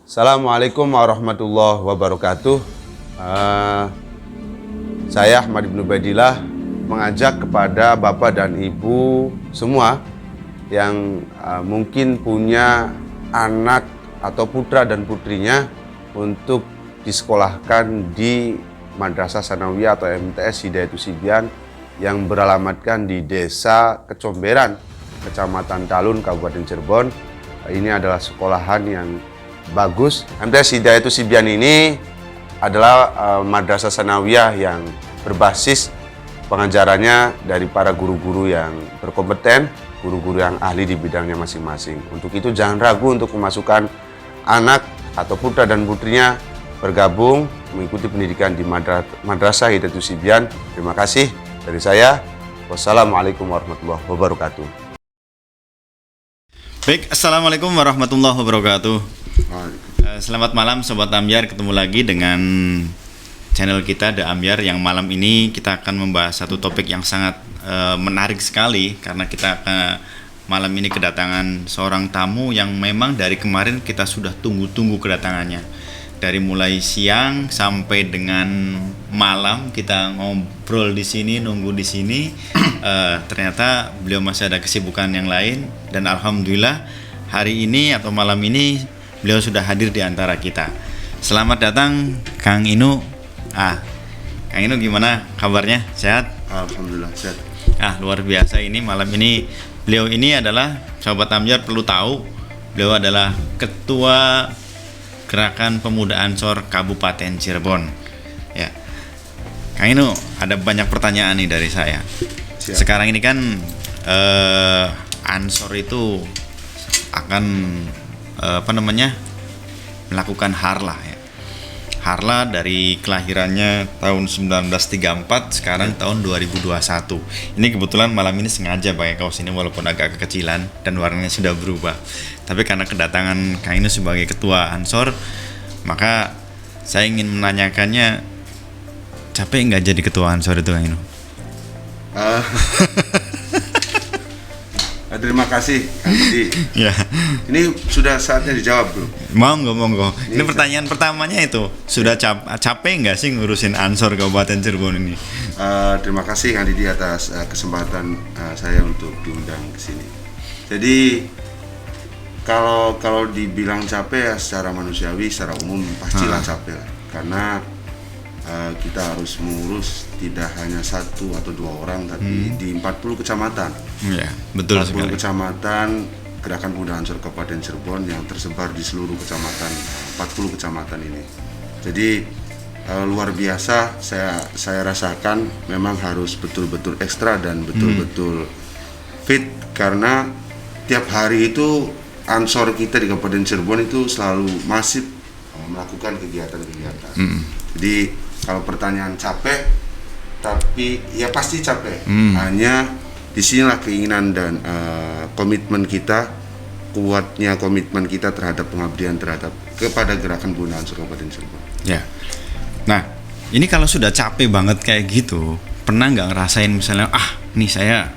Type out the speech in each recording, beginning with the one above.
Assalamualaikum warahmatullahi wabarakatuh. Saya Ahmad Ibnu Baidillah mengajak kepada Bapak dan Ibu semua yang mungkin punya anak atau putra dan putrinya untuk disekolahkan di Madrasah Tsanawiyah atau MTS Hidayatul Sibyan yang beralamatkan di Desa Kecomberan, Kecamatan Talun, Kabupaten Cirebon. Ini adalah sekolahan yang bagus. MTS Hidayatul Sibyan ini adalah madrasah tsanawiyah yang berbasis pengajarannya dari para guru-guru yang berkompeten, guru-guru yang ahli di bidangnya masing-masing. Untuk itu jangan ragu untuk memasukkan anak atau putra dan putrinya bergabung mengikuti pendidikan di Madrasah Hidayatul Sibyan. Terima kasih dari saya. Wassalamualaikum warahmatullahi wabarakatuh. Baik, Assalamualaikum warahmatullahi wabarakatuh. Selamat malam Sobat Ambyar, ketemu lagi dengan channel kita The Ambyar, yang malam ini kita akan membahas satu topik yang sangat menarik sekali, karena kita malam ini kedatangan seorang tamu yang memang dari kemarin kita sudah tunggu-tunggu kedatangannya. Dari mulai siang sampai dengan malam kita ngobrol di sini, nunggu di sini. Ternyata beliau masih ada kesibukan yang lain, dan alhamdulillah hari ini atau malam ini beliau sudah hadir di antara kita. Selamat datang Kang Inu. Kang Inu, gimana kabarnya? Sehat? Alhamdulillah sehat. Luar biasa ini malam ini. Beliau ini adalah, Sobat Ambyar perlu tahu, beliau adalah Ketua Gerakan Pemuda Ansor Kabupaten Cirebon. Ya. Kang Inu, ada banyak pertanyaan nih dari saya. Siap. Sekarang ini kan Ansor itu akan melakukan harlah ya. Harlah dari kelahirannya tahun 1934, sekarang tahun 2021. Ini kebetulan malam ini sengaja pakai kaos ini walaupun agak kekecilan dan warnanya sudah berubah. Tapi karena kedatangan Kang Inu sebagai ketua Ansor, maka saya ingin menanyakannya, capek nggak jadi ketua Ansor itu, Kang Inu? Terima kasih Kang Budi. Ya. Ini sudah saatnya dijawab, Bro. Monggo. Ini pertanyaan pertamanya itu, sudah capek nggak sih ngurusin Ansor Kabupaten Cirebon ini? Terima kasih Kang Didi atas kesempatan saya untuk diundang ke sini. Jadi kalau dibilang capek ya secara manusiawi, secara umum pastilah capek lah. Karena kita harus mengurus tidak hanya satu atau dua orang, tapi di 40 kecamatan. Ya, betul 40 sekali. kecamatan Gerakan Pemuda Ansor Kabupaten Cirebon yang tersebar di seluruh kecamatan, 40 kecamatan ini. Jadi luar biasa, saya rasakan memang harus betul-betul ekstra dan betul-betul fit, karena tiap hari itu Ansor kita di Kabupaten Cirebon itu selalu masif melakukan kegiatan-kegiatan. Jadi kalau pertanyaan capek, tapi ya pasti capek. Hanya disinilah keinginan dan komitmen kita, kuatnya komitmen kita terhadap pengabdian kepada Gerakan Pemuda Ansor Kabupaten Cirebon. Ya. Nah, ini kalau sudah capek banget kayak gitu, pernah nggak ngerasain misalnya, nih saya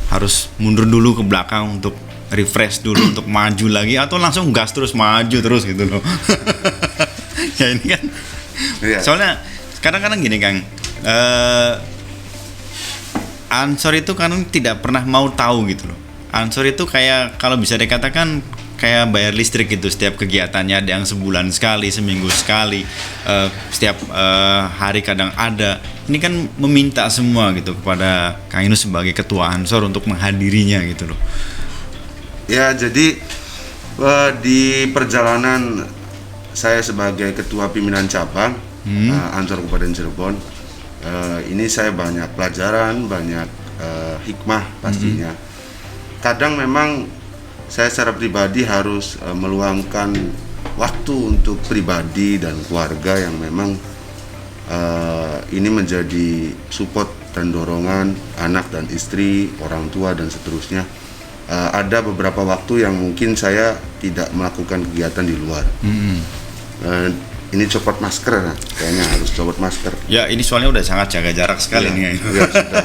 harus mundur dulu ke belakang untuk refresh dulu, untuk maju lagi, atau langsung gas terus maju terus gitu loh? Ya ini kan, Ya. soalnya kadang-kadang gini Kang, Ansor itu kan tidak pernah mau tahu gitu loh. Ansor itu kayak, kalau bisa dikatakan kayak bayar listrik gitu, setiap kegiatannya ada yang sebulan sekali, seminggu sekali, setiap hari kadang ada. Ini kan meminta semua gitu kepada Kang Inu sebagai ketua Ansor untuk menghadirinya gitu loh. Ya, jadi di perjalanan saya sebagai ketua pimpinan cabang Ansor Kabupaten Cirebon, ini saya banyak pelajaran, banyak hikmah pastinya. Kadang memang saya secara pribadi harus meluangkan waktu untuk pribadi dan keluarga yang memang ini menjadi support dan dorongan anak dan istri, orang tua dan seterusnya. Ada beberapa waktu yang mungkin saya tidak melakukan kegiatan di luar. Ini copot masker, kayaknya harus copot masker. Ya, ini soalnya udah sangat jaga jarak sekali nih. Ya, sudah.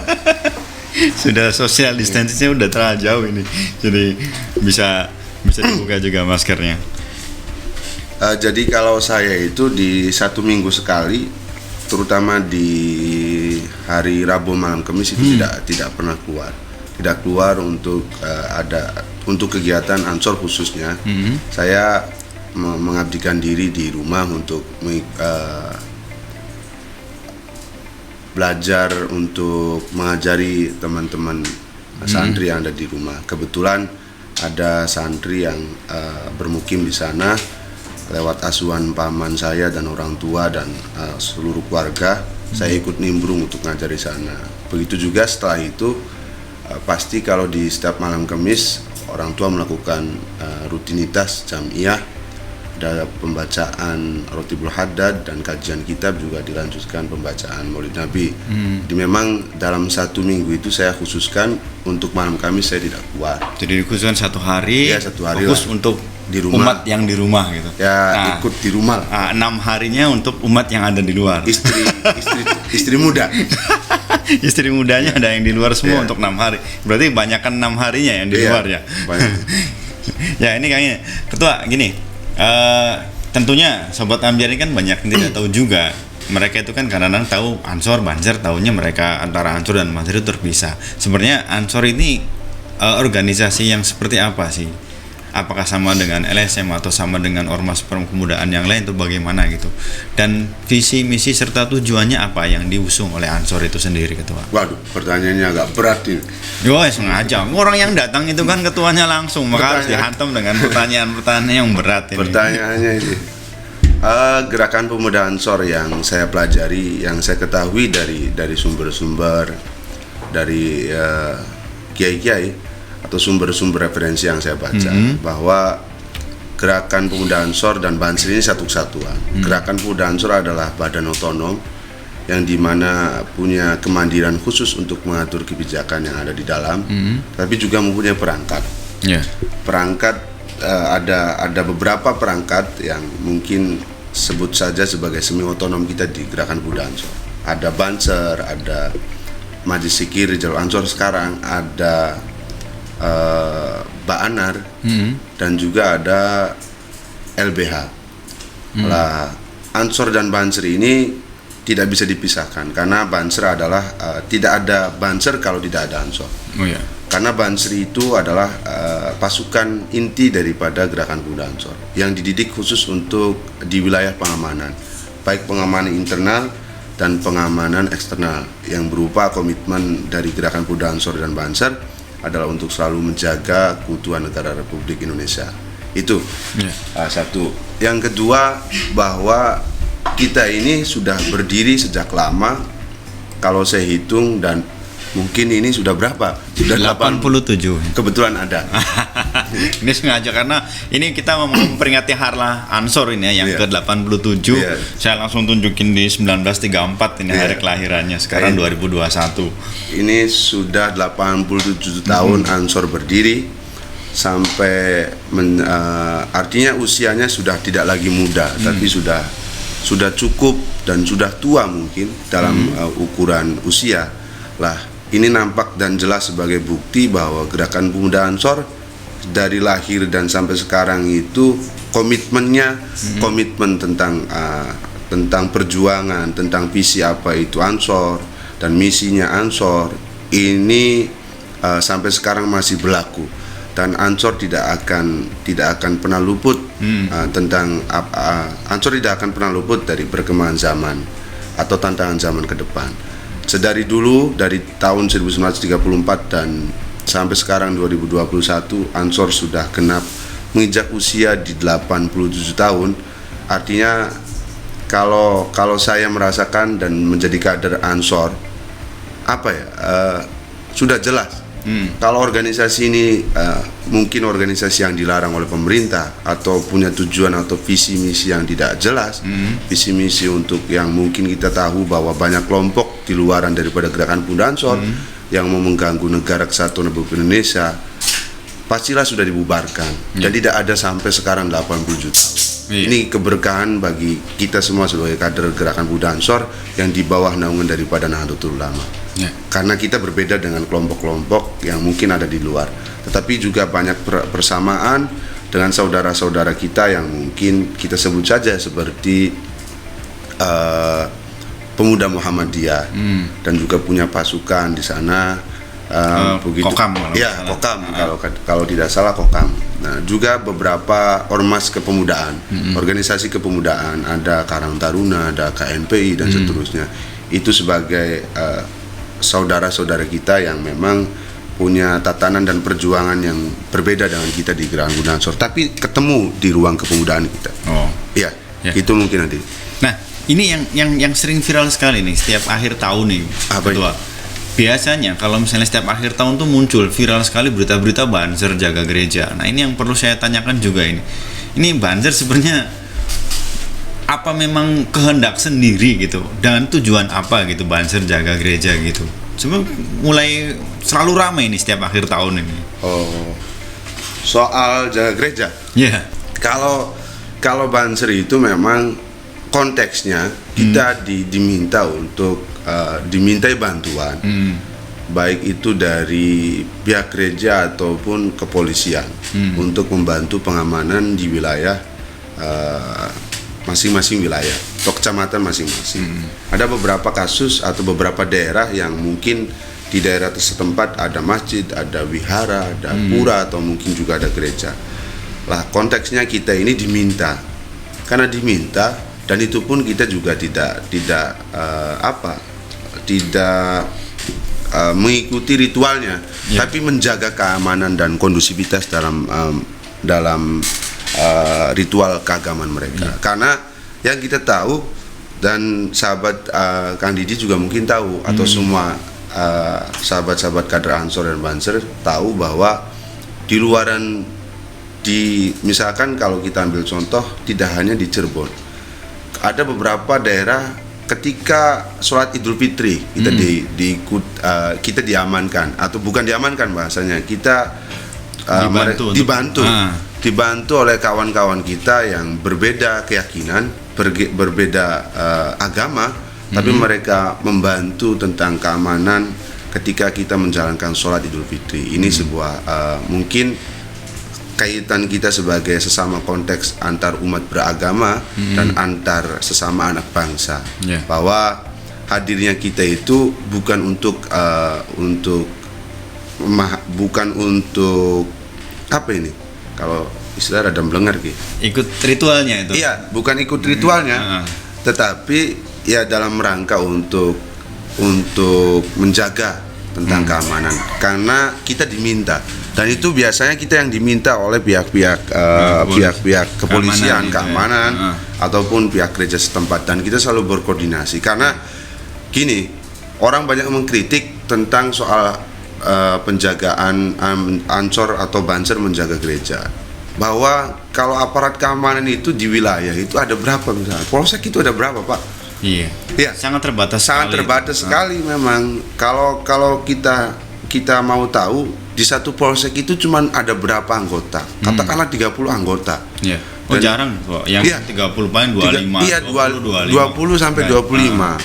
Sudah social distancing-nya udah terlalu jauh ini. Jadi bisa dibuka juga maskernya. Jadi kalau saya itu di 1 minggu sekali, terutama di hari Rabu malam Kamis itu tidak pernah keluar. Tidak keluar untuk untuk kegiatan Ansor khususnya. Saya mengabdikan diri di rumah untuk belajar, untuk mengajari teman-teman santri yang ada di rumah. Kebetulan ada santri yang bermukim di sana lewat asuhan paman saya dan orang tua dan seluruh keluarga. Saya ikut nimbrung untuk ngajari sana. Begitu juga setelah itu pasti kalau di setiap malam Kamis orang tua melakukan rutinitas jamiah, ada pembacaan Rotibul Haddad dan kajian kitab, juga dilanjutkan pembacaan Maulid Nabi. Jadi memang dalam 1 minggu itu saya khususkan untuk malam Kamis saya tidak keluar. Jadi dikhususkan 1 hari, Ya, 1 hari fokus lah. untuk Di rumah. umat yang di rumah gitu. Ya, ikut di rumah lah. 6 harinya untuk umat yang ada di luar. Istri muda. Istri mudanya ada yang di luar semua Iya. untuk 6 hari. Berarti banyakan 6 harinya yang di Iya, luar ya. banyak. Ya ini kayaknya ketua gini. Tentunya sobat Ambyar ini kan banyak yang tidak tahu juga. Mereka itu kan kadang-kadang tahu Ansor, Banser, tahunya mereka antara Ansor dan Banser itu terpisah. Sebenarnya Ansor ini organisasi yang seperti apa sih? Apakah sama dengan LSM atau sama dengan ormas perkemudaan yang lain, itu bagaimana gitu? Dan visi, misi serta tujuannya apa yang diusung oleh Ansor itu sendiri, ketua? Waduh, pertanyaannya agak berat ini. Yo, sengaja. Orang yang datang itu kan ketuanya langsung, maka harus dihantam dengan pertanyaan-pertanyaan yang berat ini. Pertanyaannya ini, gerakan pemuda Ansor yang saya pelajari, yang saya ketahui dari sumber-sumber, dari kiai-kiai atau sumber-sumber referensi yang saya baca, bahwa gerakan pemuda Ansor dan Banser ini satu kesatuan. Gerakan pemuda Ansor adalah badan otonom yang dimana punya kemandirian khusus untuk mengatur kebijakan yang ada di dalam, tapi juga mempunyai perangkat. Yeah. Perangkat ada beberapa perangkat yang mungkin sebut saja sebagai semi otonom kita di gerakan pemuda Ansor. Ada Banser, ada Majelis Zikir Jalur Ansor sekarang, ada Ba'anar, dan juga ada LBH. Lah, Ansor dan Banser ini tidak bisa dipisahkan karena Banser adalah tidak ada Banser kalau tidak ada Ansor. Oh ya. Karena Banser itu adalah pasukan inti daripada gerakan pemuda Ansor yang dididik khusus untuk di wilayah pengamanan, baik pengamanan internal dan pengamanan eksternal, yang berupa komitmen dari gerakan pemuda Ansor dan Banser adalah untuk selalu menjaga keutuhan negara Republik Indonesia. Itu satu. Yang kedua, bahwa kita ini sudah berdiri sejak lama. Kalau saya hitung, dan mungkin ini sudah berapa? Sudah 87. Kebetulan ada. Ini sengaja karena ini kita mau memperingati Harlah Ansor ini ya, yang ke-87. Saya langsung tunjukin di 1934 ini hari kelahirannya. Sekarang 2021. Ini sudah 87 tahun Ansor berdiri, sampai artinya usianya sudah tidak lagi muda, tapi sudah cukup dan sudah tua mungkin dalam ukuran usia. Lah, ini nampak dan jelas sebagai bukti bahwa gerakan pemuda Ansor dari lahir dan sampai sekarang itu komitmennya, komitmen tentang perjuangan, tentang visi apa itu Ansor dan misinya Ansor ini sampai sekarang masih berlaku, dan Ansor tidak akan pernah luput Ansor tidak akan pernah luput dari perkembangan zaman atau tantangan zaman ke depan. Sedari dulu, dari tahun 1934 dan sampai sekarang 2021, Ansor sudah genap menginjak usia di 87 tahun. Artinya kalau saya merasakan dan menjadi kader Ansor, sudah jelas. Kalau organisasi ini mungkin organisasi yang dilarang oleh pemerintah atau punya tujuan atau visi misi yang tidak jelas, visi misi untuk yang mungkin kita tahu bahwa banyak kelompok di luaran daripada gerakan pemuda Ansor yang mau mengganggu negara kesatuan Republik Indonesia, pastilah sudah dibubarkan. Dan tidak ada sampai sekarang 87 tahun. Ini keberkahan bagi kita semua sebagai kader gerakan pemuda Ansor yang di bawah naungan daripada Nahdlatul Ulama. Karena kita berbeda dengan kelompok-kelompok yang mungkin ada di luar, tetapi juga banyak persamaan dengan saudara-saudara kita yang mungkin kita sebut saja seperti pemuda Muhammadiyah dan juga punya pasukan di sana. Kokam ya Kokam kalau tidak salah Kokam. Nah juga beberapa ormas kepemudaan, organisasi kepemudaan, ada Karang Taruna, ada KNPI dan seterusnya. Itu sebagai saudara-saudara kita yang memang punya tatanan dan perjuangan yang berbeda dengan kita di Gerakan Guna Ansor, tapi ketemu di ruang kepemudaan kita. Ya. Itu mungkin nanti. Nah ini yang sering viral sekali nih setiap akhir tahun nih, Ketua. Biasanya kalau misalnya setiap akhir tahun tuh muncul viral sekali berita-berita banser jaga gereja. Nah ini yang perlu saya tanyakan juga ini. Ini banser sebenarnya apa memang kehendak sendiri gitu? Dan tujuan apa gitu banser jaga gereja gitu? Sebenarnya mulai selalu ramai ini setiap akhir tahun ini. Soal jaga gereja. Iya. Kalau banser itu memang konteksnya kita diminta untuk dimintai bantuan, baik itu dari pihak gereja ataupun kepolisian untuk membantu pengamanan di wilayah masing-masing wilayah atau kecamatan masing-masing. Ada beberapa kasus atau beberapa daerah yang mungkin di daerah setempat ada masjid, ada wihara, ada pura atau mungkin juga ada gereja. Lah konteksnya kita ini diminta, karena diminta dan itu pun kita juga tidak mengikuti ritualnya, tapi menjaga keamanan dan kondusivitas dalam ritual keagamaan mereka. Karena yang kita tahu dan sahabat Kang Didi juga mungkin tahu atau semua sahabat-sahabat kader Ansor dan Banser tahu bahwa di luaran misalkan kalau kita ambil contoh tidak hanya di Cirebon, ada beberapa daerah ketika sholat Idul Fitri kita kita diamankan atau bukan diamankan bahasanya, kita dibantu oleh kawan-kawan kita yang berbeda keyakinan, berbeda agama, tapi mereka membantu tentang keamanan ketika kita menjalankan sholat Idul Fitri. Ini sebuah mungkin kaitan kita sebagai sesama konteks antar umat beragama dan antar sesama anak bangsa, bahwa hadirnya kita itu bukan untuk apa ini kalau istilah ada melengar gitu, ikut ritualnya itu. Iya, bukan ikut ritualnya, tetapi ya dalam rangka untuk menjaga tentang keamanan, karena kita diminta. Dan itu biasanya kita yang diminta oleh pihak-pihak kepolisian, keamanan ataupun pihak gereja setempat, dan kita selalu berkoordinasi. Karena gini, orang banyak mengkritik tentang soal penjagaan Ansor atau Banser menjaga gereja, bahwa kalau aparat keamanan itu di wilayah itu ada berapa, misalnya polsek itu ada berapa, Pak? Iya. Sangat terbatas. Sekali memang. Kalau kita mau tahu, di satu polsek itu cuma ada berapa anggota? Katakanlah 30 anggota. Iya. Jarang kok. Yang 30 paling 25. Iya, 20 sampai 25.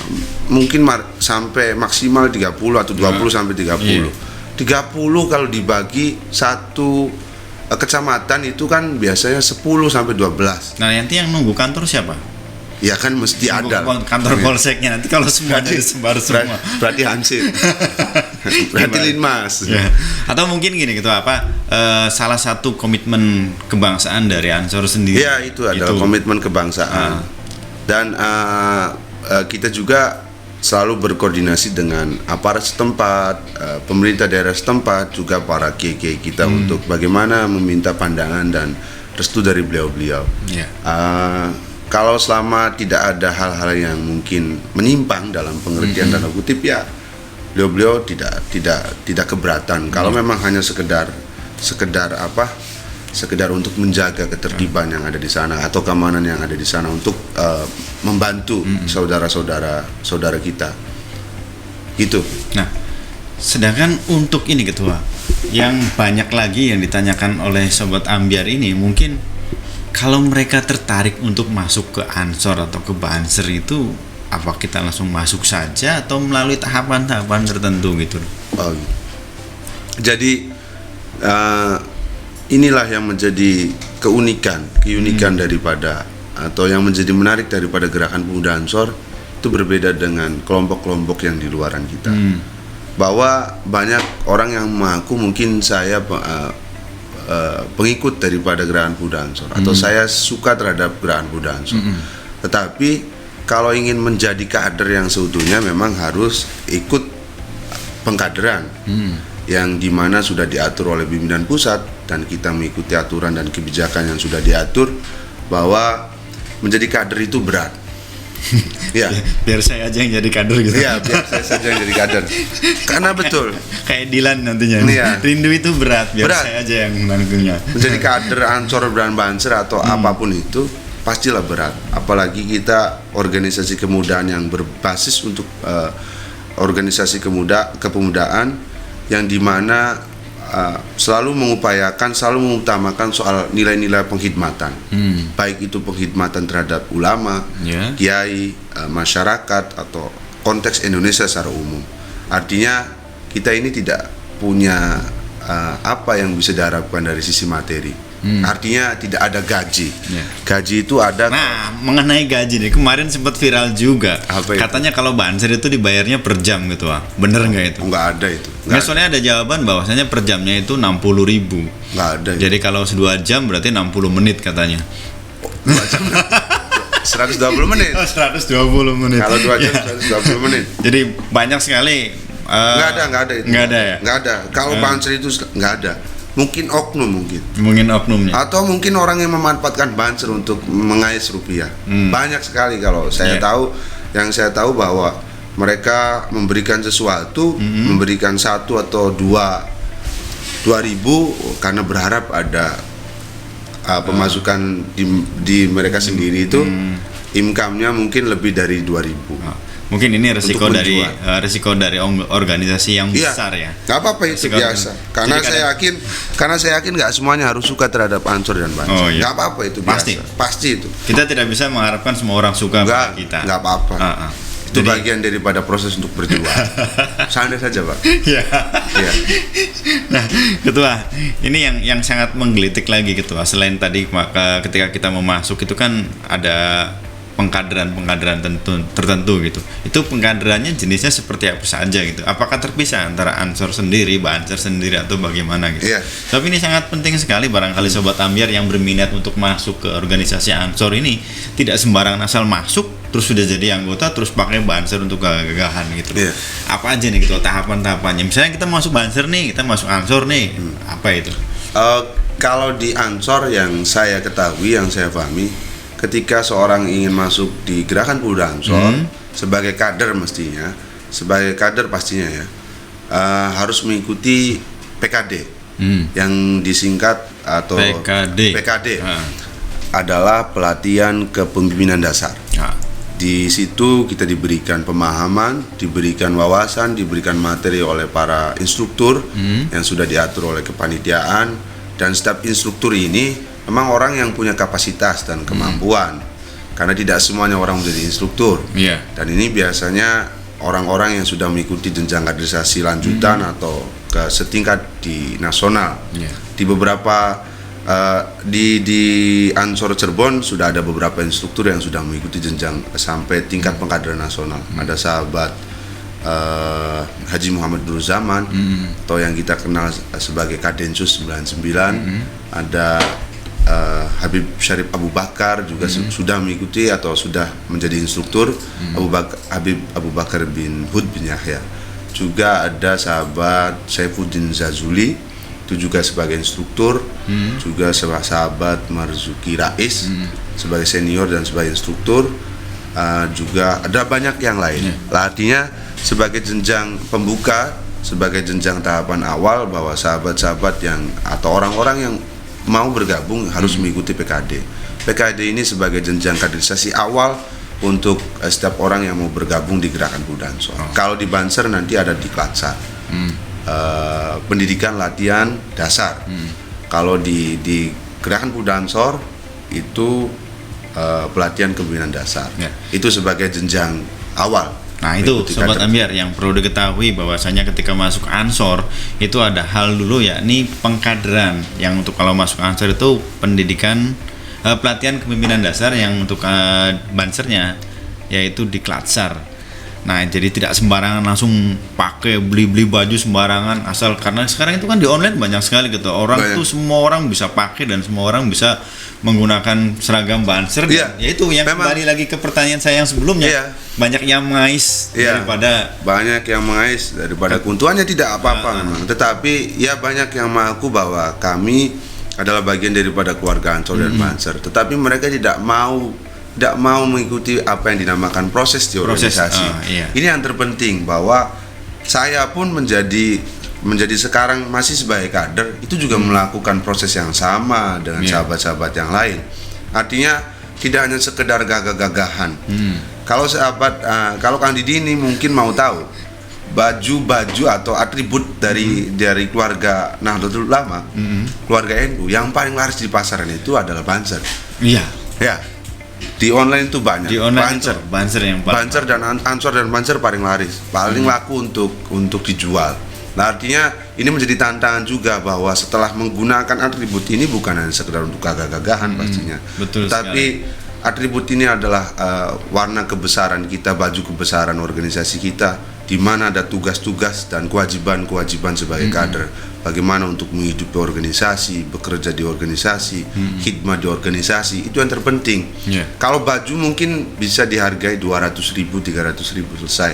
Mungkin sampai maksimal 30 atau 20 sampai 30. 30 kalau dibagi satu kecamatan itu kan biasanya 10 sampai 12. Nah, nanti yang nunggu kantor siapa? Ya kan mesti ada kantor polseknya, nanti kalau semuanya disebar semua berarti hansip. Berarti linmas atau mungkin gini gitu, salah satu komitmen kebangsaan dari Ansor sendiri. Ya itu adalah komitmen kebangsaan. Dan kita juga selalu berkoordinasi dengan aparat setempat, pemerintah daerah setempat, juga para kiai-kiai kita untuk bagaimana meminta pandangan dan restu dari beliau-beliau. Kalau selama tidak ada hal-hal yang mungkin menyimpang dalam pengertian tanda kutip, ya beliau-beliau tidak keberatan. Kalau memang hanya sekedar untuk menjaga ketertiban yang ada di sana atau keamanan yang ada di sana untuk membantu saudara kita, gitu. Nah, sedangkan untuk ini Ketua, yang banyak lagi yang ditanyakan oleh Sobat Ambyar ini, mungkin kalau mereka tertarik untuk masuk ke Ansor atau ke Banser itu, apa kita langsung masuk saja atau melalui tahapan-tahapan tertentu gitu? Jadi inilah yang menjadi keunikan daripada, atau yang menjadi menarik daripada gerakan pemuda Ansor. Itu berbeda dengan kelompok-kelompok yang di luaran kita. Bahwa banyak orang yang mengaku mungkin saya pengikut daripada gerakan pemuda Ansor, atau saya suka terhadap gerakan pemuda Ansor. Tetapi kalau ingin menjadi kader yang seutuhnya memang harus ikut pengkaderan yang dimana sudah diatur oleh pimpinan pusat, dan kita mengikuti aturan dan kebijakan yang sudah diatur, bahwa menjadi kader itu berat. Ya, biar saya aja yang jadi kader gitu. Iya, biar saya saja yang jadi kader. Karena betul. Kayak Dilan nantinya. Iya. Rindu itu berat, biar Berat. saya aja yang nanggungnya. Menjadi kader Ansor dan Banser atau apapun itu pastilah berat. Apalagi kita organisasi kemudaan yang berbasis untuk organisasi kepemudaan yang dimana selalu mengupayakan, selalu mengutamakan soal nilai-nilai pengkhidmatan, baik itu pengkhidmatan terhadap ulama, kiai, masyarakat, atau konteks Indonesia secara umum. Artinya kita ini tidak punya apa yang bisa diharapkan dari sisi materi. Artinya tidak ada gaji. Gaji itu ada. Nah, mengenai gaji nih, kemarin sempat viral juga. Apa itu? Katanya kalau Banser itu dibayarnya per jam gitu, Wak. Bener nggak itu? Nggak ada itu. Nggak, soalnya ada jawaban bahwasanya per jamnya itu 60.000. Nggak ada itu. Jadi kalau 2 jam berarti 60 menit katanya. 2 jam 120 menit. Oh, 120 menit. Kalau 2 jam 120 menit. Jadi banyak sekali. Nggak ada itu. Nggak ada ya? Nggak ada. Kalau Banser itu nggak ada. Mungkin oknum Mungkin oknumnya. atau mungkin orang yang memanfaatkan Banser untuk mengais rupiah. Banyak sekali kalau saya tahu. Yang saya tahu bahwa mereka memberikan sesuatu, memberikan 1 atau 2 ribu karena berharap ada pemasukan di mereka sendiri itu income-nya mungkin lebih dari 2.000. Mungkin ini resiko dari organisasi yang besar ya. Nggak apa-apa, itu Resiko biasa. Karena saya yakin nggak semuanya harus suka terhadap Ansor dan Banser. Oh, iya. Nggak apa-apa, itu Pasti. biasa. Pasti itu. Kita tidak bisa mengharapkan semua orang suka pada kita. Nggak apa-apa. Itu Jadi- bagian daripada proses untuk berjuang. Santai saja, Pak. Iya. Iya. Nah, Ketua, ini yang sangat menggelitik lagi, Ketua. Selain tadi maka ketika kita mau masuk itu kan ada pengkaderan tertentu gitu. Itu pengkaderannya jenisnya seperti apa saja gitu. Apakah terpisah antara Ansor sendiri, Banser sendiri, atau bagaimana gitu. Iya. Tapi ini sangat penting sekali, barangkali Sobat Ambyar yang berminat untuk masuk ke organisasi Ansor ini tidak sembarangan asal masuk terus sudah jadi anggota terus pakai Banser untuk gagah-gagahan gitu. Iya. Apa aja nih gitu tahapan-tahapannya? Misalnya kita masuk Banser nih, kita masuk Ansor nih, apa itu? Kalau di Ansor yang saya ketahui, yang saya pahami, ketika seorang ingin masuk di gerakan pemuda Ansor sebagai kader mestinya, sebagai kader pastinya ya, harus mengikuti PKD yang disingkat atau PKD adalah pelatihan kepemimpinan dasar. Di situ kita diberikan pemahaman, diberikan wawasan, diberikan materi oleh para instruktur yang sudah diatur oleh kepanitiaan, dan setiap instruktur ini memang orang yang punya kapasitas dan kemampuan, karena tidak semuanya orang menjadi instruktur. Dan ini biasanya orang-orang yang sudah mengikuti jenjang kaderisasi lanjutan atau ke setingkat di nasional. Di beberapa di Ansor Cirebon sudah ada beberapa instruktur yang sudah mengikuti jenjang sampai tingkat pengkaderan nasional. Ada sahabat Haji Muhammad Nur Zaman atau yang kita kenal sebagai Kadensus 99, ada Habib Syarif Abu Bakar juga sudah mengikuti atau sudah menjadi instruktur. Habib Abu Bakar bin Hud bin Yahya. Juga ada sahabat Saifuddin Zazuli, itu juga sebagai instruktur. Juga sahabat Marzuki Rais sebagai senior dan sebagai instruktur. Juga ada banyak yang lain. Artinya sebagai jenjang pembuka, sebagai jenjang tahapan awal, bahwa sahabat-sahabat yang atau orang-orang yang mau bergabung harus mengikuti PKD. PKD ini sebagai jenjang kaderisasi awal untuk setiap orang yang mau bergabung di gerakan pemuda Ansor. Kalau di Banser nanti ada di Klatsar, pendidikan latihan dasar. Kalau di gerakan pemuda Ansor itu pelatihan kepemimpinan dasar. Itu sebagai jenjang awal. Nah itu mengikuti Sobat kader. Ambyar yang perlu diketahui bahwasanya ketika masuk Ansor itu ada hal dulu yakni pengkaderan. Yang untuk kalau masuk Ansor itu pendidikan pelatihan kepemimpinan dasar, yang untuk bansernya yaitu di Klatsar. Nah jadi tidak sembarangan langsung pakai beli baju sembarangan asal, karena sekarang itu kan di online banyak sekali gitu orang Banyak. tuh, semua orang bisa pakai dan semua orang bisa menggunakan seragam banser. Iya. Dan yaitu yang Memang. kembali lagi ke pertanyaan saya yang sebelumnya, Iya. banyak yang mengais Iya. daripada Banyak yang mengais daripada keuntungannya tidak apa-apa memang. Tetapi ya banyak yang mengaku bahwa kami adalah bagian daripada keluarga Ansor dan Banser. Tetapi mereka tidak mau mengikuti apa yang dinamakan proses di organisasi. iya. Ini yang terpenting, bahwa saya pun menjadi sekarang masih sebagai kader itu juga melakukan proses yang sama dengan Iya. sahabat-sahabat yang lain. Artinya tidak hanya sekedar gagah-gagahan. Kalau Kang Didi ini mungkin mau tahu baju atau atribut dari keluarga Nahdlatul Ulama, keluarga NU yang paling laris di pasaran itu adalah Banser. iya Ya, di online itu banyak. di online Banser, itu Banser yang paling Banser dan Ansor dan Banser paling laris, paling laku untuk dijual. Nah, artinya ini menjadi tantangan juga bahwa setelah menggunakan atribut ini bukan hanya sekedar untuk gagah-gagahan pastinya, betul tapi atribut ini adalah warna kebesaran kita, baju kebesaran organisasi kita, di mana ada tugas-tugas dan kewajiban-kewajiban sebagai kader. Bagaimana untuk menghidupi organisasi, bekerja di organisasi, khidmat di organisasi, itu yang terpenting. Iya. Kalau baju mungkin bisa dihargai 200.000, 300.000 selesai.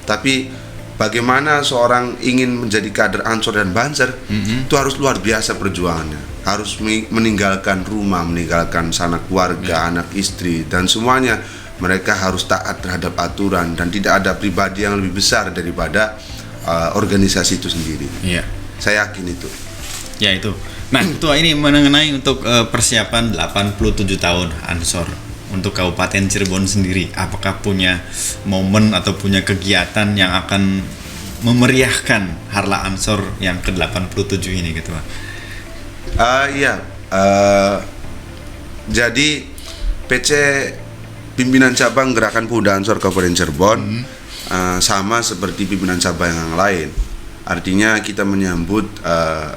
Tapi bagaimana seorang ingin menjadi kader Ansor dan Banser, itu harus luar biasa perjuangannya. Harus meninggalkan rumah, meninggalkan sanak keluarga, anak istri, dan semuanya. Mereka harus taat terhadap aturan dan tidak ada pribadi yang lebih besar daripada organisasi itu sendiri. Iya. Saya yakin itu. Ya itu. Nah, Ketua, ini mengenai untuk persiapan 87 tahun Ansor untuk Kabupaten Cirebon sendiri, apakah punya momen atau punya kegiatan yang akan memeriahkan Harlah Ansor yang ke-87 ini, Ketua? Iya. Jadi PC pimpinan cabang Gerakan Pemuda Ansor Kabupaten Cirebon sama seperti pimpinan cabang yang lain. Artinya kita menyambut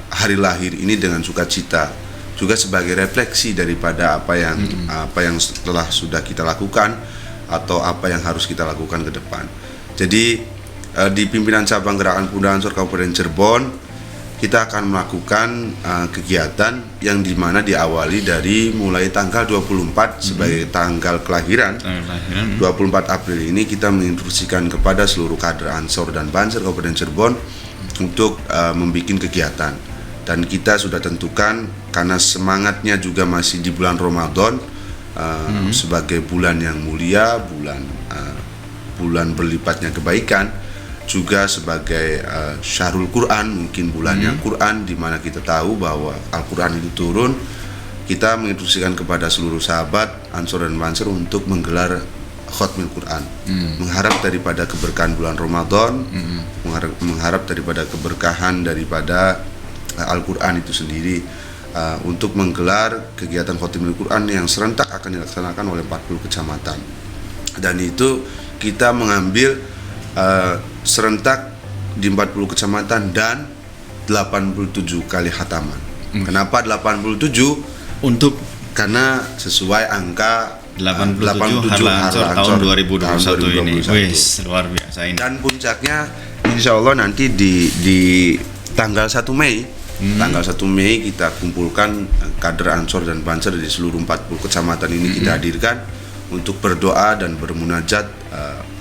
hari lahir ini dengan sukacita, juga sebagai refleksi daripada apa yang sudah kita lakukan atau apa yang harus kita lakukan ke depan. Jadi di pimpinan cabang Gerakan Pemuda Ansor Kabupaten Cirebon kita akan melakukan kegiatan yang dimana diawali dari mulai tanggal 24 sebagai tanggal kelahiran. 24 April ini kita menginstruksikan kepada seluruh kader Ansor dan Banser Kabupaten Cirebon untuk membuat kegiatan, dan kita sudah tentukan karena semangatnya juga masih di bulan Ramadan, sebagai bulan yang mulia, bulan berlipatnya kebaikan, juga sebagai Syahrul Quran, mungkin bulannya Quran, di mana kita tahu bahwa Al-Quran itu turun. Kita menginstruksikan kepada seluruh sahabat Ansor dan Banser untuk menggelar Khatmil Quran, mengharap daripada keberkahan bulan Ramadan, mengharap daripada keberkahan daripada Al-Quran itu sendiri, untuk menggelar kegiatan Khatmil Quran yang serentak akan dilaksanakan oleh 40 kecamatan. Dan itu kita mengambil serentak di 40 kecamatan dan 87 kali khataman. Kenapa 87? Karena sesuai angka 87 Harlah Ansor tahun 2021 ini. Wis, luar biasa ini. Dan puncaknya insya Allah nanti di tanggal 1 Mei. Tanggal 1 Mei kita kumpulkan kader Ansor dan Banser dari seluruh 40 kecamatan ini, kita hadirkan untuk berdoa dan bermunajat,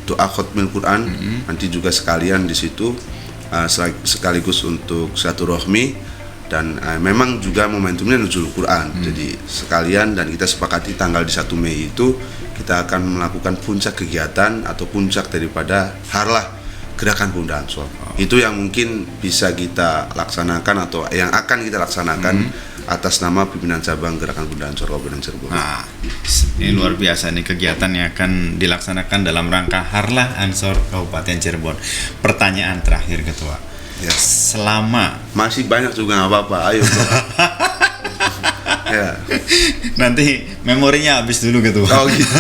doa Khatmil Quran. Nanti juga sekalian di situ sekaligus untuk silaturahmi, dan memang juga momentumnya nuzul Quran. Jadi sekalian, dan kita sepakati tanggal di 1 Mei itu kita akan melakukan puncak kegiatan atau puncak daripada Harlah Gerakan Pemuda Ansor. Itu yang mungkin bisa kita laksanakan atau yang akan kita laksanakan atas nama pimpinan cabang Gerakan Pemuda Ansor Kabupaten Cirebon. Nah, ini luar biasa nih kegiatan yang akan dilaksanakan dalam rangka Harlah Ansor Kabupaten Cirebon. Pertanyaan terakhir, Ketua. Ya. Selama Masih banyak juga, nggak apa-apa. Ayo. Ya. Nanti memorinya habis dulu gitu. Oh gitu.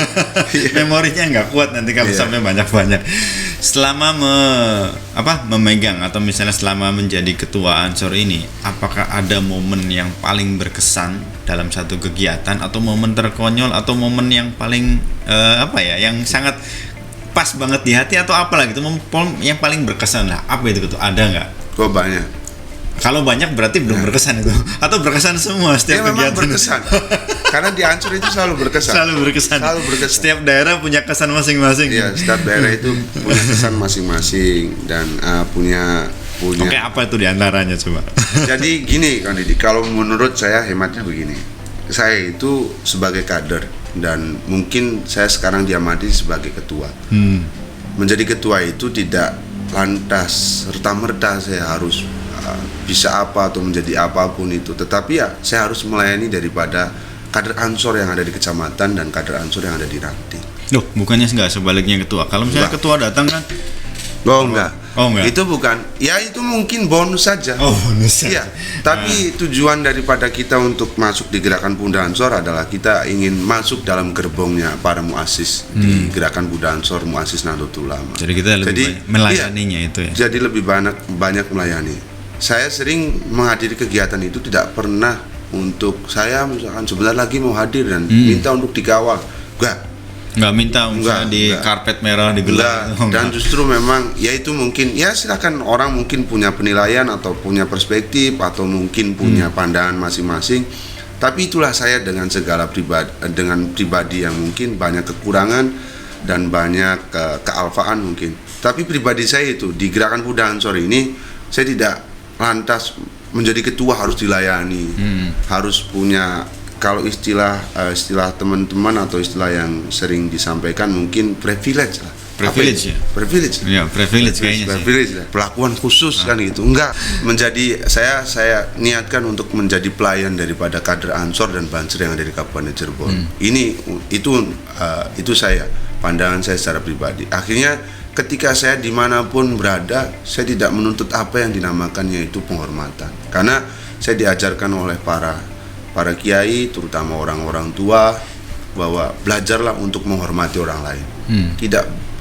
Memorinya nggak kuat nanti kalau Iya. sampai banyak-banyak. Selama memegang atau misalnya selama menjadi ketua Ansor ini, apakah ada momen yang paling berkesan dalam satu kegiatan atau momen terkonyol atau momen yang paling yang sangat pas banget di hati atau apalah gitu, momen yang paling berkesan lah. Apa itu ketua? Ada nggak? Kok banyak? Kalau banyak berarti belum berkesan itu, atau berkesan semua setiap Ya memang kegiatan? berkesan. Karena di Ansor itu selalu berkesan. Selalu berkesan. Selalu berkesan. Setiap daerah punya kesan masing-masing. Iya, setiap daerah itu punya kesan masing-masing dan punya. Oke, apa itu diantaranya coba? Jadi gini Kang Didi, kalau menurut saya hematnya begini. Saya itu sebagai kader dan mungkin saya sekarang diamati sebagai ketua. Menjadi ketua itu tidak lantas serta-merta saya harus bisa apa atau menjadi apapun itu, tetapi ya saya harus melayani daripada kader Ansor yang ada di kecamatan dan kader Ansor yang ada di Ranting. Loh, bukannya enggak sebaliknya ketua? Kalau misalnya Enggak. ketua datang kan? Enggak. Oh, enggak. Itu bukan. Ya itu mungkin bonus saja. Oh, bonus. Iya. Tapi tujuan daripada kita untuk masuk di Gerakan Pemuda Ansor adalah kita ingin masuk dalam gerbongnya para muassis di Gerakan Pemuda Ansor, muassis Nahdlatul Ulama. Jadi kita lebih banyak melayaninya itu ya. Jadi lebih banyak melayani. Saya sering menghadiri kegiatan itu tidak pernah untuk saya misalkan sebentar lagi mau hadir dan minta untuk dikawal. Enggak minta misalnya di enggak. karpet merah digelar. Dan justru memang ya itu mungkin ya silakan orang mungkin punya penilaian atau punya perspektif atau mungkin punya pandangan masing-masing. Tapi itulah saya dengan segala pribadi yang mungkin banyak kekurangan dan banyak kealfaan mungkin. Tapi pribadi saya itu di Gerakan Pemuda Ansor ini saya tidak lantas menjadi ketua harus dilayani, harus punya, kalau istilah teman-teman atau istilah yang sering disampaikan mungkin privilege lah. Privilege ya? Privilege. Iya, privilege kayaknya sih. Privilege lah. Perlakuan khusus kan gitu. Enggak, menjadi saya niatkan untuk menjadi pelayan daripada kader Ansor dan Banser yang ada di Kabupaten Cirebon. Itu saya, pandangan saya secara pribadi. Akhirnya ketika saya dimanapun berada, saya tidak menuntut apa yang dinamakannya itu penghormatan. Karena saya diajarkan oleh para kiai, terutama orang-orang tua, bahwa belajarlah untuk menghormati orang lain.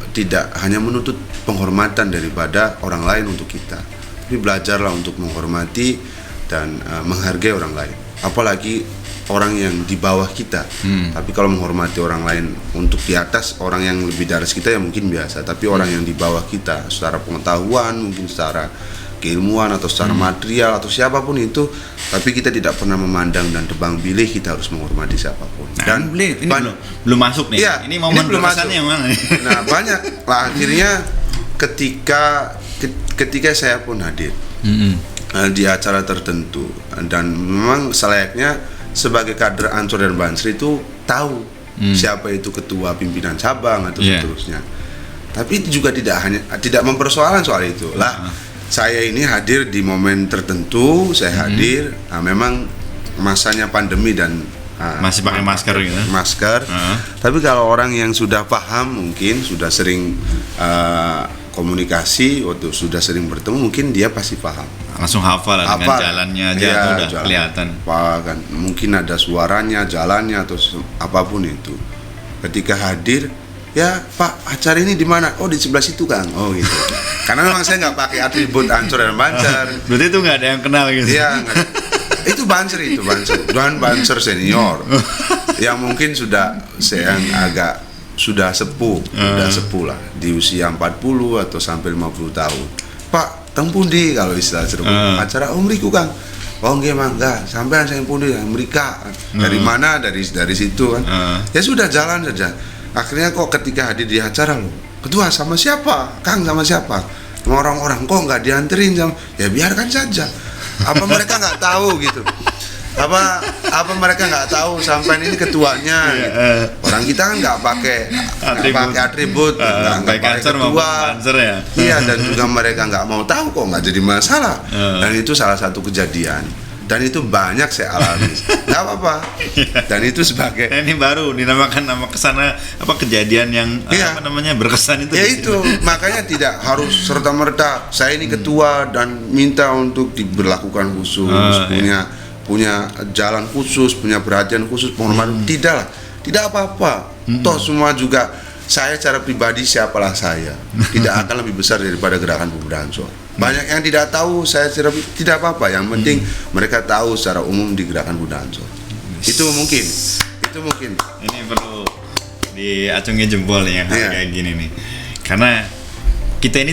Tidak hanya menuntut penghormatan daripada orang lain untuk kita, tapi belajarlah untuk menghormati dan menghargai orang lain. Apalagi orang yang di bawah kita. Tapi kalau menghormati orang lain untuk di atas, orang yang lebih dari kita ya mungkin biasa. Tapi orang yang di bawah kita secara pengetahuan, mungkin secara keilmuan atau secara material atau siapapun itu, tapi kita tidak pernah memandang dan tebang pilih, kita harus menghormati siapapun. Nah, Dan ini belum masuk nih. Iya, ini momen belum berkesannya masuk. yang mana nih? Nah banyak lah, akhirnya ketika saya pun hadir di acara tertentu, dan memang selayaknya sebagai kader Ansor dan Banser itu tahu siapa itu ketua pimpinan cabang atau seterusnya. Tapi itu juga tidak mempersoalkan soal itu lah. Saya ini hadir di momen tertentu, saya hadir. Nah, memang masanya pandemi dan masih pakai masker gitu. Masker. Tapi kalau orang yang sudah paham, mungkin sudah sering komunikasi atau sudah sering bertemu, mungkin dia pasti paham. Langsung hafal lah, dengan jalannya aja ya, tuh udah kelihatan. Kan mungkin ada suaranya, jalannya atau apapun itu. Ketika hadir, ya Pak, acara ini di mana? Oh, di sebelah situ Kang. Oh gitu. Karena memang saya nggak pakai atribut Ansor dan Banser. Berarti itu nggak ada yang kenal gitu? Iya, itu Banser dan Banser senior yang mungkin sudah sepuh lah di usia 40 atau sampai 50 tahun. Pak, teng pundi kalau istilah Cirebon, acara umriku Kang. Oh nggih mangga, sampean sing pundi Amerika. Dari mana? Dari situ kan. Ya sudah, jalan saja. Akhirnya kok ketika hadir di acara loh, ketua sama siapa? Kang sama siapa? Sama orang-orang kok nggak dianterin sama? Ya biarkan saja. Apa mereka nggak tahu gitu? Apa mereka nggak tahu sampai ini ketuanya gitu. Orang kita kan nggak pakai atribut, nggak pakai ketua, ya. Iya, dan juga mereka nggak mau tahu kok, nggak jadi masalah. Dan itu salah satu kejadian, dan itu banyak saya alami. Nggak apa-apa. Dan itu sebagai ini baru dinamakan nama kesana kejadian yang berkesan itu. Ya itu makanya tidak harus serta merta saya ini ketua dan minta untuk diberlakukan khusus, punya jalan khusus, punya perhatian khusus, penghormatan. Tidak lah, tidak apa-apa. Toh semua juga saya secara pribadi siapalah saya, tidak akan lebih besar daripada gerakan pemuda Ansor. Banyak yang tidak tahu saya secara tidak apa-apa. Yang penting mereka tahu secara umum di gerakan pemuda Ansor. Itu mungkin. Ini perlu diacungi jempol ya kayak gini nih. Karena kita ini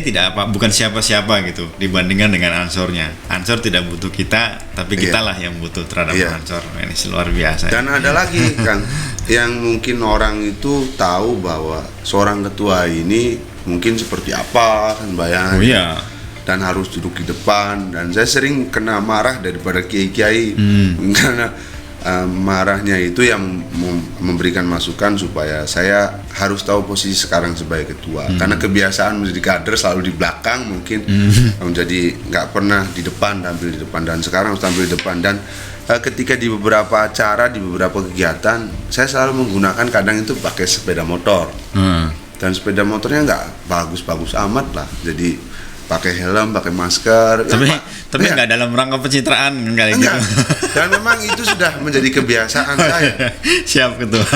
bukan siapa-siapa gitu dibandingkan dengan Ansornya. Ansor tidak butuh kita, tapi kita lah yang butuh terhadap Ansor. Ini luar biasa. Dan ada lagi Kang, yang mungkin orang itu tahu bahwa seorang ketua ini mungkin seperti apa kan bayangan. Oh iya. Dan harus duduk di depan. Dan saya sering kena marah daripada kiai-kiai karena marahnya itu yang memberikan masukan supaya saya harus tahu posisi sekarang sebagai ketua. Karena kebiasaan menjadi kader selalu di belakang mungkin, menjadi nggak pernah di depan, tampil di depan, dan sekarang harus tampil di depan. Dan ketika di beberapa acara, di beberapa kegiatan, saya selalu menggunakan kadang itu pakai sepeda motor. Dan sepeda motornya nggak bagus-bagus amat lah, jadi pakai helm, pakai masker. Tapi nggak dalam rangka pencitraan kali gitu. Dan memang itu sudah menjadi kebiasaan saya. Siap ketua.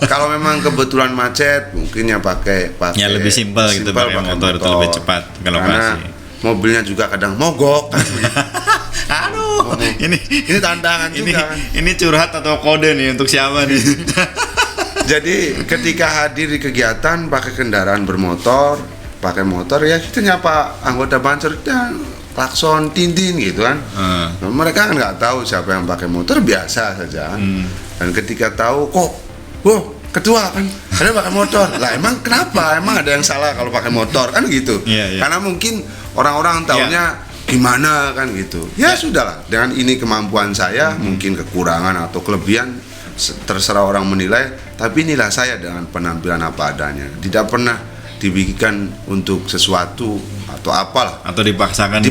Kalau memang kebetulan macet, mungkin ya pakai ya lebih simpel gitu, pakai motor itu lebih cepat ke lokasi. Mobilnya juga kadang mogok. Aduh, ini tantangan juga. Ini curhat atau kode nih untuk siapa nih? Jadi ketika hadir di kegiatan pakai kendaraan bermotor, pakai motor ya kita nyapa anggota Banser, kita klakson tintin gitu kan. Mereka kan nggak tahu siapa yang pakai motor, biasa saja. Dan ketika tahu kok, ketua kan ada pakai motor, lah emang kenapa? Emang ada yang salah kalau pakai motor kan gitu? Karena mungkin orang-orang taunya gimana kan gitu. Ya sudahlah, dengan ini kemampuan saya, mungkin kekurangan atau kelebihan terserah orang menilai. Tapi inilah saya dengan penampilan apa adanya. Tidak pernah dibikinkan untuk sesuatu atau apalah, atau dipaksakan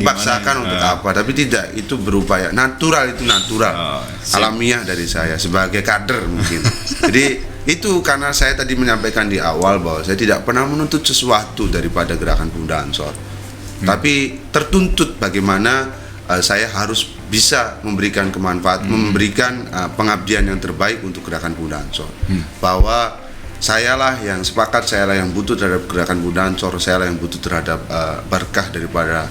untuk apa, tapi tidak, itu berupaya natural, alamiah dari saya sebagai kader mungkin. Jadi itu karena saya tadi menyampaikan di awal bahwa saya tidak pernah menuntut sesuatu daripada gerakan Pemuda Ansor, tapi tertuntut bagaimana saya harus bisa memberikan kemanfaat, memberikan pengabdian yang terbaik untuk gerakan Pemuda Ansor. Bahwa sayalah yang sepakat, sayalah yang butuh terhadap gerakan Pemuda Ansor, sayalah yang butuh terhadap berkah daripada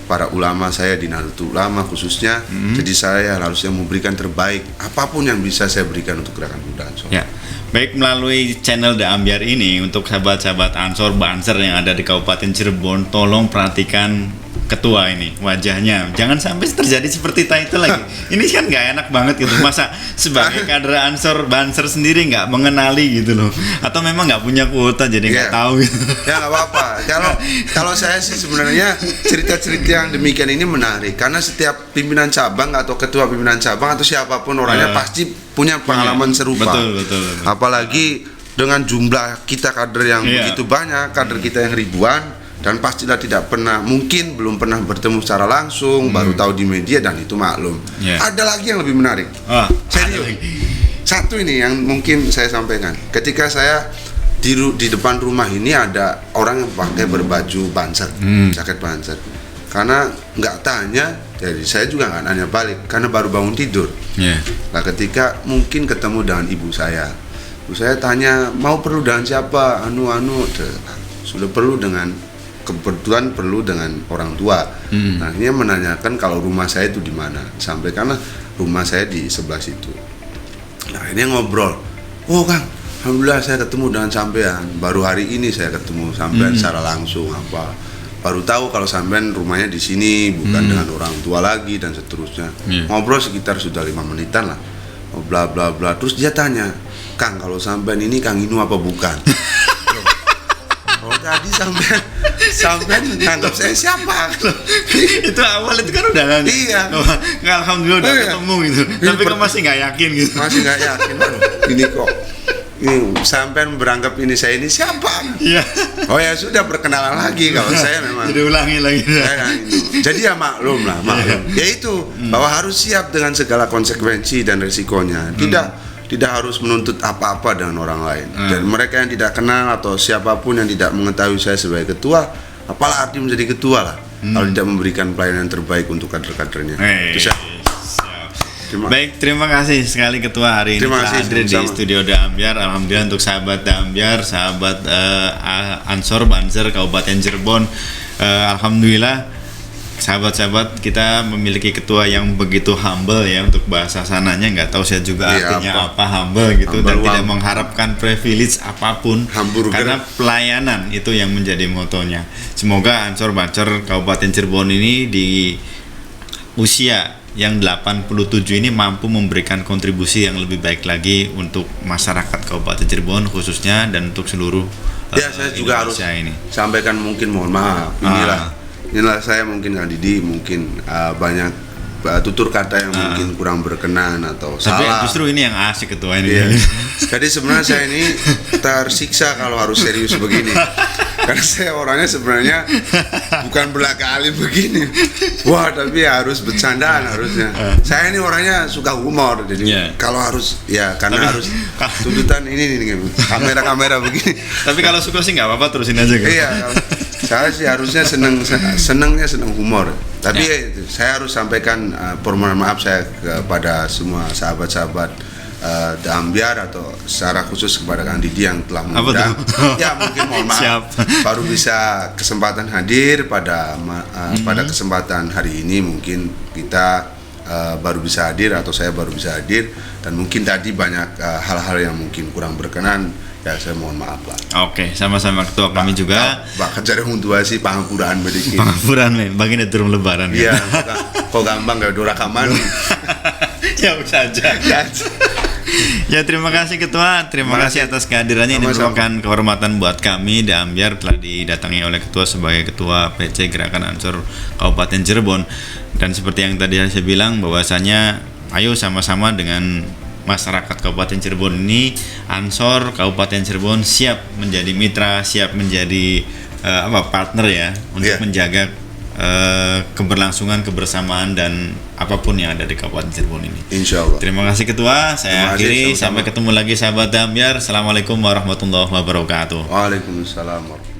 para ulama saya di Nahdlatul Ulama khususnya. Jadi saya harusnya memberikan terbaik, apapun yang bisa saya berikan untuk gerakan Pemuda Ansor. Ya, baik melalui channel The Ambyar ini, untuk sahabat-sahabat Ansor Banser yang ada di Kabupaten Cirebon, tolong perhatikan ketua ini, wajahnya jangan sampai terjadi seperti itu lagi. Ini kan nggak enak banget gitu, masa sebagai kader Ansor Banser sendiri nggak mengenali gitu loh, atau memang nggak punya kuota jadi nggak tahu gitu. Ya nggak apa-apa. Kalau saya sih sebenarnya cerita-cerita yang demikian ini menarik, karena setiap pimpinan cabang atau ketua pimpinan cabang atau siapapun orangnya pasti punya pengalaman serupa. Betul. Apalagi dengan jumlah kita kader yang begitu banyak, kader kita yang ribuan, dan pastilah mungkin belum pernah bertemu secara langsung, baru tahu di media, dan itu maklum. Ada lagi yang lebih menarik. Serius. Satu ini yang mungkin saya sampaikan. Ketika saya di depan rumah ini ada orang yang pakai berbaju Banser, jaket Banser. Karena nggak tanya, jadi saya juga nggak nanya balik, karena baru bangun tidur. Nah ketika mungkin ketemu dengan ibu saya tanya mau perlu dengan siapa, sudah perlu dengan, kebetulan perlu dengan orang tua. Nah ini menanyakan kalau rumah saya itu di mana, sampaikanlah rumah saya di sebelah situ. Nah ini ngobrol, Kang, alhamdulillah saya ketemu dengan sampean, baru hari ini saya ketemu sampean secara langsung, baru tahu kalau sampean rumahnya di sini, bukan dengan orang tua lagi, dan seterusnya. Ngobrol sekitar sudah 5 menitan lah, bla bla bla. Terus dia tanya, Kang, kalau sampean ini Kang Inu apa bukan? Tadi sampai menganggap saya siapa? Itu awal itu kan udah nanya. Iya. Alhamdulillah udah ketemu gitu. Tapi kok masih nggak yakin gitu. Masih nggak yakin. Ini kok sampai beranggap ini saya ini siapa? Iya. Oh ya sudah, perkenalan lagi kalau saya memang. Jadi ulangi lagi. Jadi ya maklum. Ya itu bahwa harus siap dengan segala konsekuensi dan resikonya. Tidak harus menuntut apa-apa dengan orang lain. Dan mereka yang tidak kenal atau siapapun yang tidak mengetahui saya sebagai ketua, apalah arti menjadi ketua lah kalau tidak memberikan pelayanan terbaik untuk kader-kadernya. Itu siap. Baik, terima kasih sekali Ketua hari ini Terima telah kasih, hadir di sama-sama. studio Da Ambyar. Alhamdulillah untuk sahabat Da Ambyar, sahabat Ansor Banser Kabupaten Cirebon. Alhamdulillah sahabat-sahabat kita memiliki ketua yang begitu humble ya, untuk bahasa sananya nggak tahu saya juga Iya, artinya apa humble gitu, dan Humble, tidak humble. mengharapkan privilege apapun, Hamburger. karena pelayanan itu yang menjadi motonya. Semoga Ansor Banser Kabupaten Cirebon ini di usia yang 87 ini mampu memberikan kontribusi yang lebih baik lagi untuk masyarakat Kabupaten Cirebon khususnya, dan untuk seluruh Ya, saya juga harus Indonesia ini. sampaikan mungkin mohon maaf. Inilah saya mungkin Kang Didi mungkin banyak tutur kata yang mungkin kurang berkenan atau Tapi salah. justru ini yang asik Ketua ini. Iya. Jadi sebenarnya saya ini tersiksa kalau harus serius begini. Karena saya orangnya sebenarnya bukan belaka alim begini. Wah, tapi harus bercandaan harusnya. Saya ini orangnya suka humor. Jadi Iya. kalau harus ya karena harus tuntutan ini nih kamera begini. Tapi kalau suka sih nggak apa-apa, terusin aja kan. Iya, saya sih harusnya seneng humor. Tapi saya harus sampaikan permohonan maaf saya kepada semua sahabat-sahabat Da Ambyar, atau secara khusus kepada Kang Didi yang telah mengundang. Ya mungkin mohon maaf. Siap. Baru bisa kesempatan hadir pada kesempatan hari ini, mungkin kita baru bisa hadir atau saya baru bisa hadir, dan mungkin tadi banyak hal-hal yang mungkin kurang berkenan. Ya saya mohon maaf lah. Oke, sama-sama Ketua kami juga. Bahkan cari huntuasi pangapuraan bediki. Pengapuran men, bagian turun lebaran Iya, ya. kok gampang gak dorakaman. Jauh saja. Ya, terima kasih Ketua, terima kasih atas kehadirannya. Ini Sama-sama. merupakan kehormatan buat kami Da Ambyar telah didatangi oleh Ketua sebagai Ketua PC Gerakan Ansor Kabupaten Cirebon. Dan seperti yang tadi saya bilang, bahwasanya ayo sama-sama dengan masyarakat Kabupaten Cirebon ini, Ansor Kabupaten Cirebon siap menjadi mitra, siap menjadi partner ya, untuk Iya. menjaga keberlangsungan, kebersamaan, dan apapun yang ada di Kabupaten Cirebon ini. Insya Allah. Terima kasih Ketua, saya Terima kasih, akhiri. sama-sama. Sampai ketemu lagi sahabat Da Ambyar. Assalamualaikum warahmatullahi wabarakatuh. Waalaikumsalam warahmatullahi wabarakatuh.